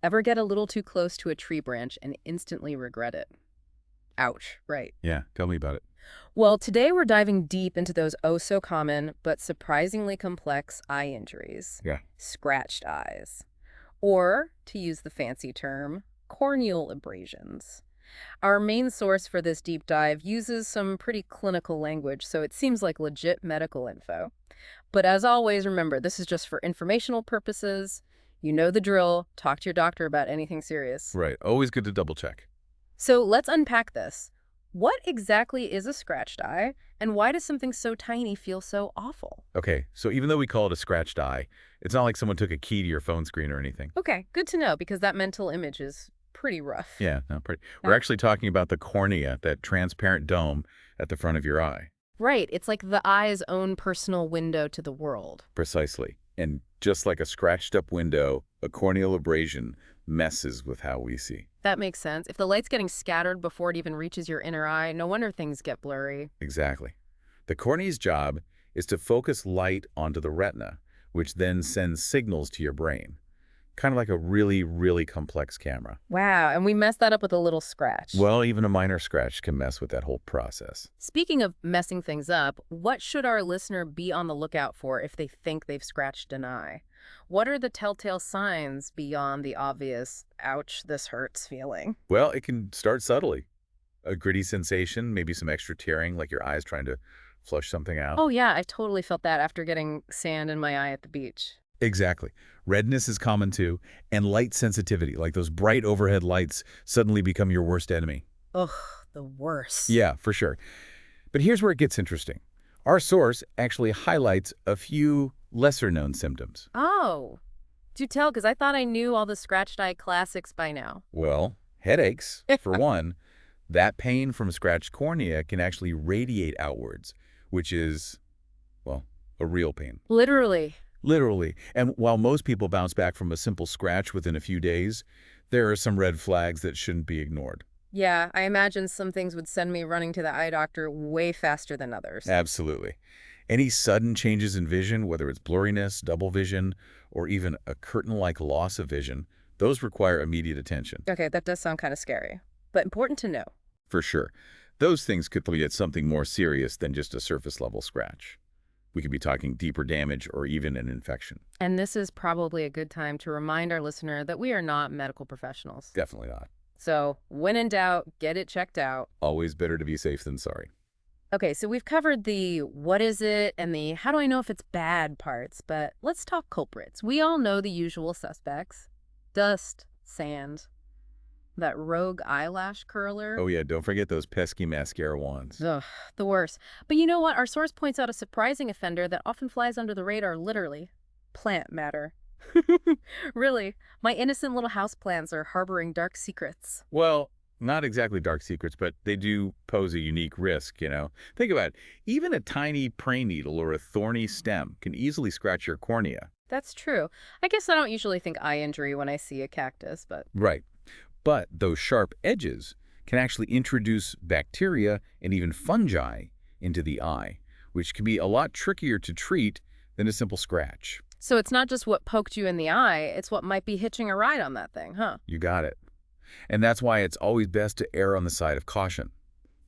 Ever get a little too close to a tree branch and instantly regret it? Ouch, right. Yeah, tell me about it. Well, today we're diving deep into those oh-so-common but surprisingly complex eye injuries. Yeah. Scratched eyes. Or, to use the fancy term, corneal abrasions. Our main source for this deep dive uses some pretty clinical language, so it seems like legit medical info. But as always, remember, this is just for informational purposes. You know the drill. Talk to your doctor about anything serious. Right. Always good to double check. So let's unpack this. What exactly is a scratched eye, and why does something so tiny feel so awful? Okay, so even though we call it a scratched eye, it's not like someone took a key to your phone screen or anything. Okay, good to know, because that mental image is pretty rough. Yeah, no, pretty. Uh, We're actually talking about the cornea, that transparent dome at the front of your eye. Right, it's like the eye's own personal window to the world. Precisely. And just like a scratched up window, a corneal abrasion messes with how we see. That makes sense. If the light's getting scattered before it even reaches your inner eye, no wonder things get blurry. Exactly. The cornea's job is to focus light onto the retina, which then sends signals to your brain. Kind of like a really, really complex camera. Wow, and we messed that up with a little scratch. Well, even a minor scratch can mess with that whole process. Speaking of messing things up, what should our listener be on the lookout for if they think they've scratched an eye? What are the telltale signs beyond the obvious, ouch, this hurts feeling? Well, it can start subtly. A gritty sensation, maybe some extra tearing, like your eye's trying to flush something out. Oh yeah, I totally felt that after getting sand in my eye at the beach. Exactly. Redness is common too, and light sensitivity, like those bright overhead lights, suddenly become your worst enemy. Ugh, the worst. Yeah, for sure. But here's where it gets interesting. Our source actually highlights a few lesser-known symptoms. Oh, do tell, because I thought I knew all the scratched eye classics by now. Well, headaches, for one. That pain from scratched cornea can actually radiate outwards, which is, well, a real pain. Literally. Literally. And while most people bounce back from a simple scratch within a few days, there are some red flags that shouldn't be ignored. Yeah, I imagine some things would send me running to the eye doctor way faster than others. Absolutely. Any sudden changes in vision, whether it's blurriness, double vision, or even a curtain-like loss of vision, those require immediate attention. Okay, that does sound kind of scary, but important to know. For sure. Those things could lead at something more serious than just a surface-level scratch. We could be talking deeper damage or even an infection. And this is probably a good time to remind our listener that we are not medical professionals. Definitely not. So, when in doubt, get it checked out. Always better to be safe than sorry. Okay, so we've covered the what is it and the how do I know if it's bad parts, but let's talk culprits. We all know the usual suspects. Dust, sand, that rogue eyelash curler. Oh yeah, don't forget those pesky mascara wands. Ugh, the worst. But you know what? Our source points out a surprising offender that often flies under the radar, literally. Plant matter. Really, my innocent little houseplants are harboring dark secrets. Well, not exactly dark secrets, but they do pose a unique risk, you know. Think about it. Even a tiny prey needle or a thorny stem can easily scratch your cornea. That's true. I guess I don't usually think eye injury when I see a cactus, but Right. But those sharp edges can actually introduce bacteria and even fungi into the eye, which can be a lot trickier to treat than a simple scratch. so it's not just what poked you in the eye, it's what might be hitching a ride on that thing, huh? You got it. And that's why it's always best to err on the side of caution.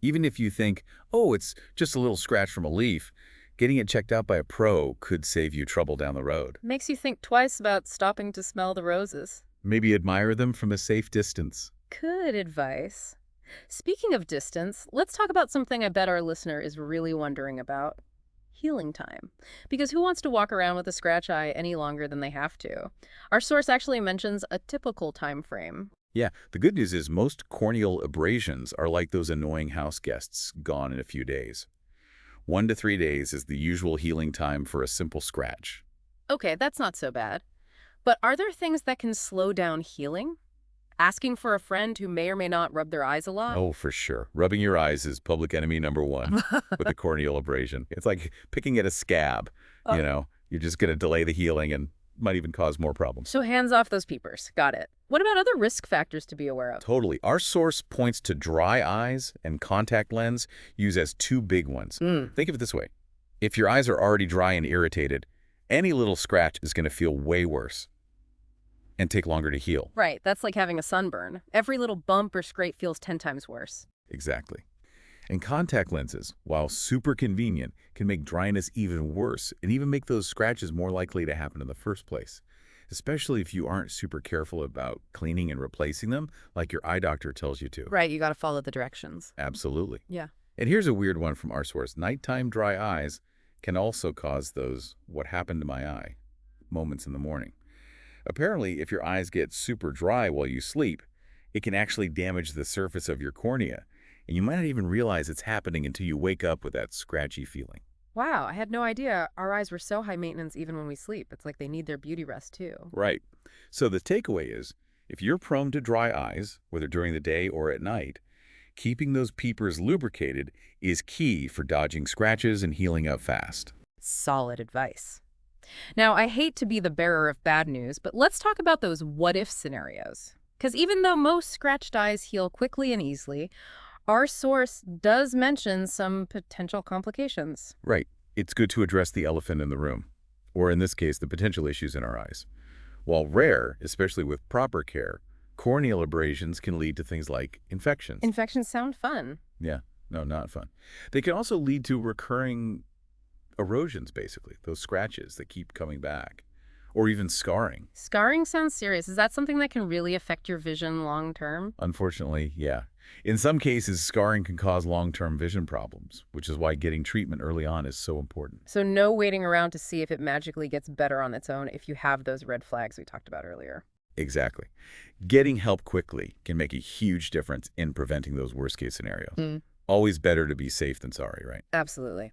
Even if you think, oh, it's just a little scratch from a leaf, getting it checked out by a pro could save you trouble down the road. Makes you think twice about stopping to smell the roses. Maybe admire them from a safe distance. Good advice. Speaking of distance, let's talk about something I bet our listener is really wondering about. Healing time. Because who wants to walk around with a scratch eye any longer than they have to? Our source actually mentions a typical time frame. Yeah, the good news is most corneal abrasions are like those annoying house guests, gone in a few days. 1 to 3 days is the usual healing time for a simple scratch. Okay, that's not so bad. But are there things that can slow down healing? Asking for a friend who may or may not rub their eyes a lot? Oh, for sure. Rubbing your eyes is public enemy number one with a corneal abrasion. It's like picking at a scab, Oh. you know. You're just going to delay the healing and might even cause more problems. So hands off those peepers. Got it. What about other risk factors to be aware of? Totally. Our source points to dry eyes and contact lens used as two big ones. Think of it this way. If your eyes are already dry and irritated, any little scratch is going to feel way worse. and take longer to heal. Right, that's like having a sunburn. Every little bump or scrape feels 10 times worse. Exactly. And contact lenses, while super convenient, can make dryness even worse and even make those scratches more likely to happen in the first place, especially if you aren't super careful about cleaning and replacing them like your eye doctor tells you to. Right, you gotta follow the directions. Absolutely. Yeah. And here's a weird one from our source. Nighttime dry eyes can also cause those "what happened to my eye" moments in the morning. Apparently, if your eyes get super dry while you sleep, it can actually damage the surface of your cornea, and you might not even realize it's happening until you wake up with that scratchy feeling. Wow, I had no idea our eyes were so high maintenance even when we sleep. It's like they need their beauty rest too. Right. So the takeaway is, if you're prone to dry eyes, whether during the day or at night, keeping those peepers lubricated is key for dodging scratches and healing up fast. Solid advice. Now, I hate to be the bearer of bad news, but let's talk about those what-if scenarios. Because even though most scratched eyes heal quickly and easily, our source does mention some potential complications. Right. It's good to address the elephant in the room, or in this case, the potential issues in our eyes. While rare, especially with proper care, corneal abrasions can lead to things like infections. Infections sound fun. Yeah, no, not fun. They can also lead to recurring erosions, basically, those scratches that keep coming back, or even scarring. Scarring sounds serious. Is that something that can really affect your vision long term? Unfortunately, yeah. In some cases, scarring can cause long-term vision problems, which is why getting treatment early on is so important. So no waiting around to see if it magically gets better on its own if you have those red flags we talked about earlier. Exactly. Getting help quickly can make a huge difference in preventing those worst-case scenarios. Always better to be safe than sorry, right? Absolutely.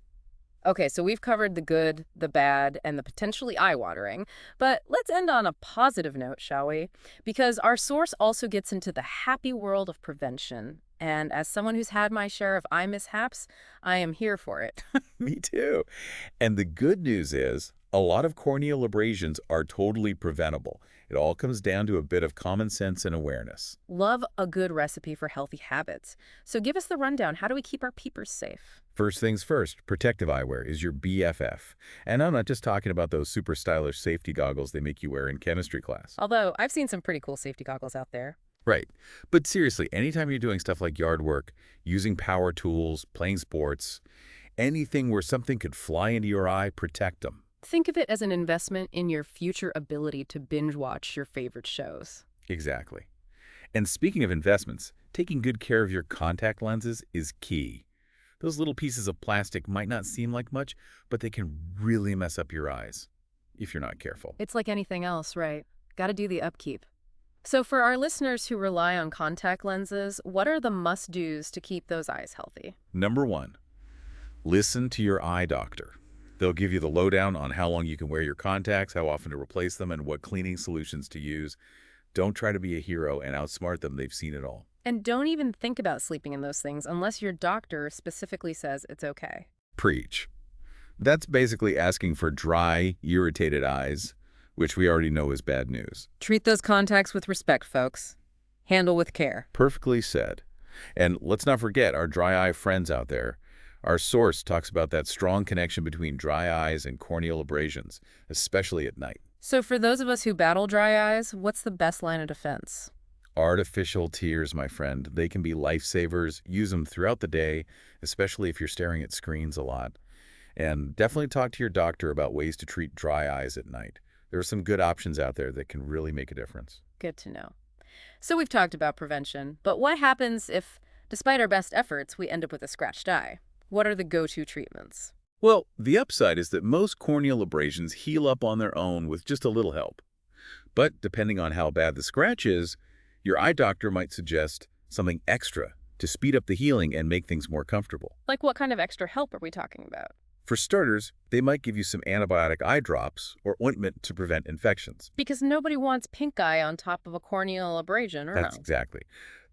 Okay, so we've covered the good, the bad, and the potentially eye-watering, but let's end on a positive note, shall we? Because our source also gets into the happy world of prevention, and as someone who's had my share of eye mishaps, I am here for it. Me too. And the good news is, a lot of corneal abrasions are totally preventable. It all comes down to a bit of common sense and awareness. Love a good recipe for healthy habits. So give us the rundown. How do we keep our peepers safe? First things first, protective eyewear is your BFF. And I'm not just talking about those super stylish safety goggles they make you wear in chemistry class. Although, I've seen some pretty cool safety goggles out there. Right. But seriously, anytime you're doing stuff like yard work, using power tools, playing sports, anything where something could fly into your eye, protect them. Think of it as an investment in your future ability to binge watch your favorite shows. Exactly. And speaking of investments, taking good care of your contact lenses is key. Those little pieces of plastic might not seem like much, but they can really mess up your eyes if you're not careful. It's like anything else, right? Gotta do the upkeep. So for our listeners who rely on contact lenses, what are the must-dos to keep those eyes healthy? Number one, listen to your eye doctor. They'll give you the lowdown on how long you can wear your contacts, how often to replace them, and what cleaning solutions to use. Don't try to be a hero and outsmart them. They've seen it all. And don't even think about sleeping in those things unless your doctor specifically says it's okay. Preach. That's basically asking for dry, irritated eyes, which we already know is bad news. Treat those contacts with respect, folks. Handle with care. Perfectly said. And let's not forget our dry eye friends out there. Our source talks about that strong connection between dry eyes and corneal abrasions, especially at night. So for those of us who battle dry eyes, what's the best line of defense? Artificial tears, my friend. They can be lifesavers. Use them throughout the day, especially if you're staring at screens a lot. And definitely talk to your doctor about ways to treat dry eyes at night. There are some good options out there that can really make a difference. Good to know. So we've talked about prevention, but what happens if, despite our best efforts, we end up with a scratched eye? What are the go-to treatments? Well, the upside is that most corneal abrasions heal up on their own with just a little help. But depending on how bad the scratch is, your eye doctor might suggest something extra to speed up the healing and make things more comfortable. Like what kind of extra help are we talking about? For starters, they might give you some antibiotic eye drops or ointment to prevent infections. Because nobody wants pink eye on top of a corneal abrasion, or That's no? exactly.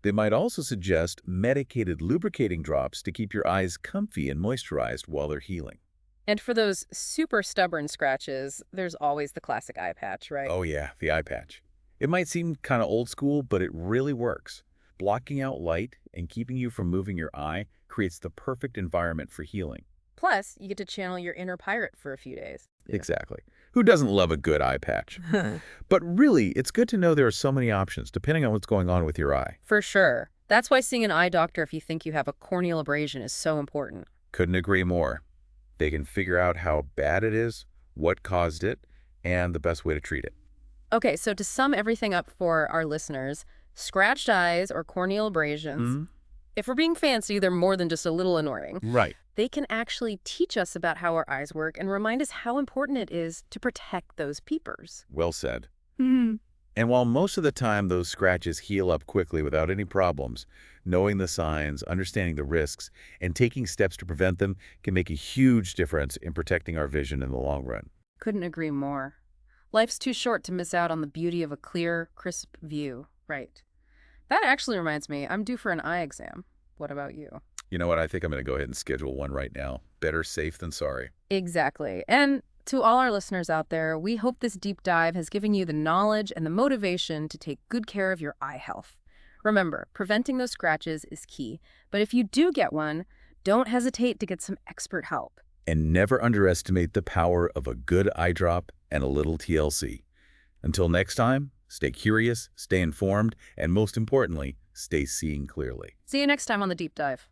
They might also suggest medicated lubricating drops to keep your eyes comfy and moisturized while they're healing. And for those super stubborn scratches, there's always the classic eye patch, right? Oh yeah, the eye patch. It might seem kind of old school, but it really works. Blocking out light and keeping you from moving your eye creates the perfect environment for healing. Plus, you get to channel your inner pirate for a few days. Exactly. Who doesn't love a good eye patch? But really, it's good to know there are so many options depending on what's going on with your eye. For sure. That's why seeing an eye doctor if you think you have a corneal abrasion is so important. Couldn't agree more. They can figure out how bad it is, what caused it, and the best way to treat it. Okay, so to sum everything up for our listeners, scratched eyes or corneal abrasions, if we're being fancy, they're more than just a little annoying. Right. They can actually teach us about how our eyes work and remind us how important it is to protect those peepers. Well said. And while most of the time those scratches heal up quickly without any problems, knowing the signs, understanding the risks, and taking steps to prevent them can make a huge difference in protecting our vision in the long run. Couldn't agree more. Life's too short to miss out on the beauty of a clear, crisp view. Right. That actually reminds me, I'm due for an eye exam. What about you? You know what? I think I'm going to go ahead and schedule one right now. Better safe than sorry. Exactly. And to all our listeners out there, we hope this deep dive has given you the knowledge and the motivation to take good care of your eye health. Remember, preventing those scratches is key. But if you do get one, don't hesitate to get some expert help. And never underestimate the power of a good eye drop and a little TLC. Until next time, stay curious, stay informed, and most importantly, stay seeing clearly. See you next time on The Deep Dive.